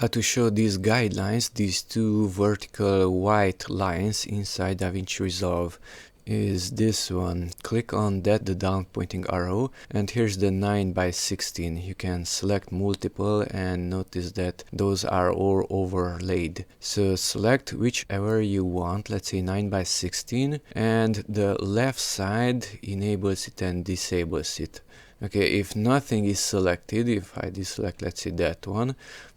how to show these guidelines, these two vertical white lines inside Davinci Resolve is this one. Click on that, the down pointing arrow, and here's the 9 by 16. You can select multiple and notice that those are all overlaid. So select whichever you want, let's say 9 by 16, and the left side enables it and disables it. Okay, if nothing is selected, if I deselect, let's say that one,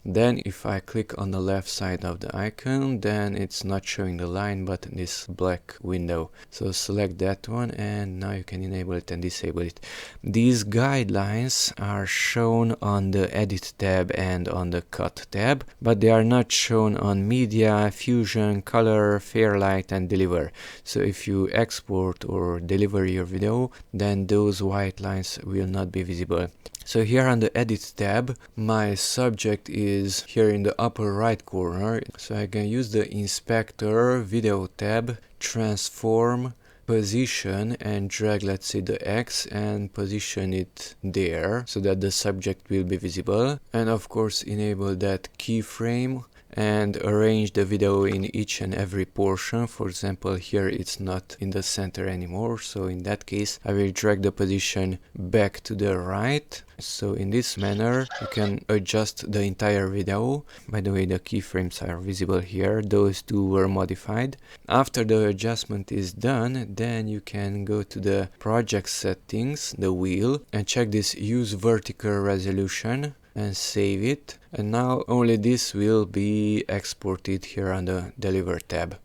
then if I click on the left side of the icon, then it's not showing the line but this black window. So select that one and now you can enable it and disable it. These guidelines are shown on the Edit tab and on the Cut tab, but they are not shown on Media, Fusion, Color, Fairlight and Deliver. So if you export or deliver your video, then those white lines will not be visible. So here on the Edit tab, my subject is here in the upper right corner. So I can use the Inspector Video tab, Transform, Position, and drag, let's say, the X and position it there so that the subject will be visible. And of course enable that keyframe and arrange the video in each and every portion. For example, here it's not in the center anymore, so in that case I will drag the position back to the right. So in this manner you can adjust the entire video. By the way, the keyframes are visible here, those two were modified. After the adjustment is done, then you can go to the project settings, the wheel, and check this use vertical resolution and save it. And now only this will be exported here on the Deliver tab.